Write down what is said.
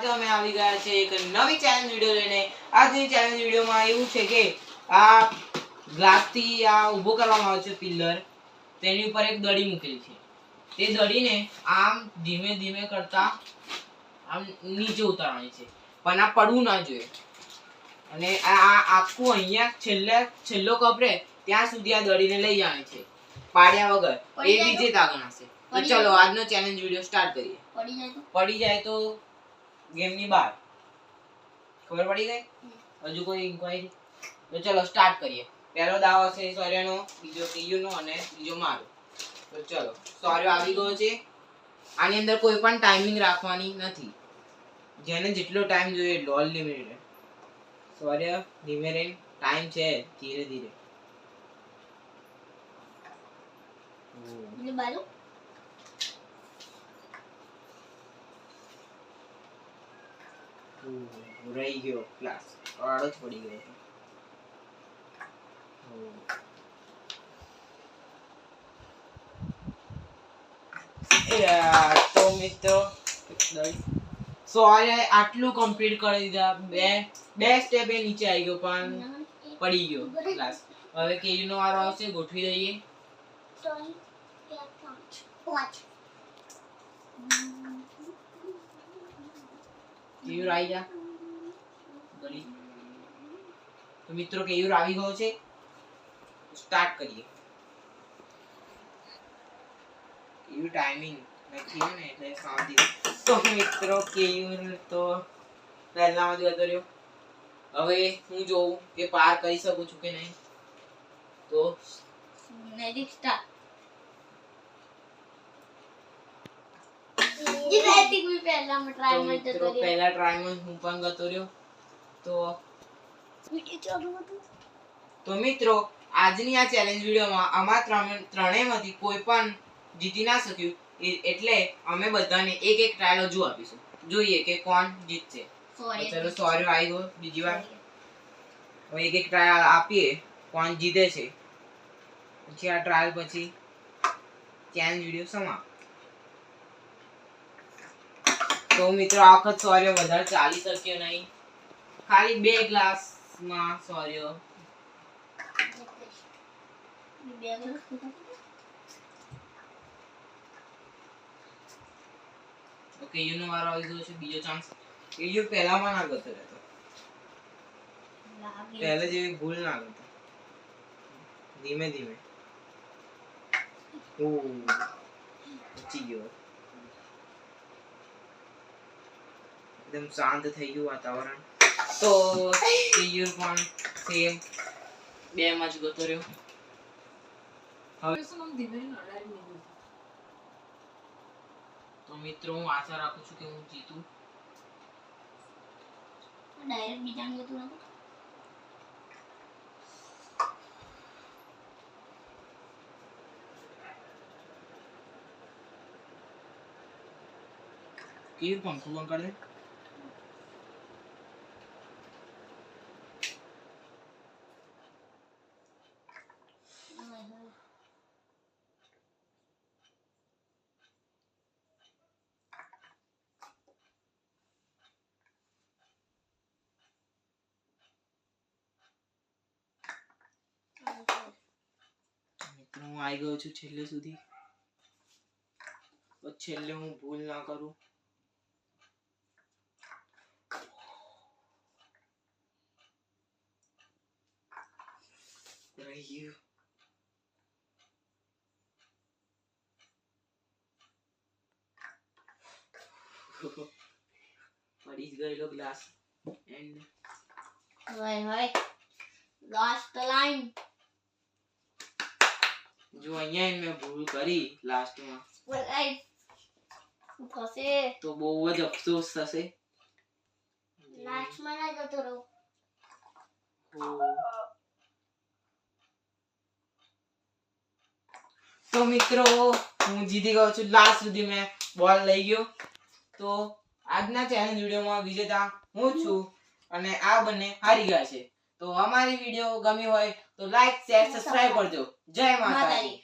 અમે આવી ગયા છે એક નવી ચેલેન્જ વિડિયો લઈને. આજની ચેલેન્જ વિડિયોમાં એવું છે કે આ ગ્લાસથી આ ઊભો કરવામાં આવે છે પિલર, તેની ઉપર એક દડી મૂકેલી છે. તે દડીને આમ ધીમે ધીમે કરતા આમ નીચે ઉતારવાની છે, પણ આ પડવું ના જોઈએ. અને આ આખું અહીંયા છેલ્લો કપરે ત્યાં સુધી આ દડીને લઈ જવાની છે, પાડ્યા વગર. એ બીજે તાગણા છે. તો ચલો આજનો ચેલેન્જ વિડિયો સ્ટાર્ટ કરીએ. પડી જાય તો ગેમની બહાર. ખબર પડી ગઈ? હજુ કોઈ ઇન્ક્વાયરી? તો ચલો સ્ટાર્ટ કરીએ. પહેલો દાવ છે સૌર્યનો, બીજો કેયુનો અને ત્રીજો મારો. તો ચલો, સૌર્ય આવી ગયો છે. આની અંદર કોઈ પણ ટાઈમિંગ રાખવાની નથી, જેને જેટલો ટાઈમ જોઈએ એટલો અનલિમિટેડ. સૌર્ય ધીમે રહીને, ટાઈમ છે, ધીરે ધીરે. બાજુ રહી ગયો ક્લાસ, આડો જ પડી ગયો. તો મિત્રો સૌર્ય આટલું કમ્પ્લીટ કરી દીધા. બે સ્ટેપ એ નીચે આવી ગયો પણ પડી ગયો ક્લાસ. હવે કેયુનો વારો આવશે, ગોઠવી દઈએ. કેયુર આવી જા. તો મિત્રો કેયુર આવી ગયો છે. સ્ટાર્ટ કરીએ. કેયુર ટાઈમિંગ નથી ને એટલે શાંતિ. તો મિત્રો કેયુર તો પહેલામાં જ જતો રહ્યો. હવે હું જોઉં કે પાર કરી શકું છું કે નહીં. તો મેજિક સ્ટાર પહેલા ટ્રાયમાં હું પણ ગતો રહ્યો. તો મિત્રો આજની આ ચેલેન્જ વિડિયોમાં અમાર ત્રણેયમાંથી કોઈ પણ જીતી ના શક્યું, એટલે અમે બધાને એક એક ટ્રાયલ હજુ આપીશું, જોઈએ કે કોણ જીતશે. ચલો સૌર્ય આવી ગયો બીજી વાર. હવે એક એક ટ્રાયલ આપીએ, કોણ જીતે છે. પછી આ ટ્રાયલ પછી ચેલેન્જ વિડિયો સમાપ્ત. તો મિત્રો આ વખત સૌર્ય વધારે ચાલી શક્યો નહીં, ખાલી 2 ગ્લાસમાં સૌર્ય. ઓકે, યુનો વારો આવી ગયો છે, બીજો ચાન્સ. યુ પહેલામાં ના ગતો રહેતો, પહેલે જેવી ભૂલ ના કરતો. ધીમે ધીમે. બચી ગયો. એકદમ શાંત થઈ ગયું વાતાવરણ. તો કેયુર પણ સેમ 2 માં જ ગતો રહ્યો. હવે તો મિત્રો હું આશા રાખું છું કે હું જીતું. ડાયરેક્ટ બીજાને ગતું નથી. કેયુર પંખો બંધ કરી દે. મિત્રો હું આવી ગયો છું છેલ્લે સુધી. તો છેલ્લે હું ભૂલ ના કરું. રહી ગયું. પડી જ ગયેલો ગ્લાસ. And last line. જો અહીંયા મેં ભૂલ કરી લાસ્ટમાં, થશે તો બહુ જ અફસોસ થશે. લાસ્ટમાં ના જતો રહો. તો મિત્રો હું જીતી ગયો છું. લાસ્ટ સુધી મેં બોલ લઈ ગયો. તો આજના ચેલેન્જ વિડિયોમાં વિજેતા હું છું અને આ બંને હારી ગયા છે. તો અમારી વિડિયો ગમી હોય તો લાઈક, શેર, સબસ્ક્રાઇબ કરજો. જય માતાજી.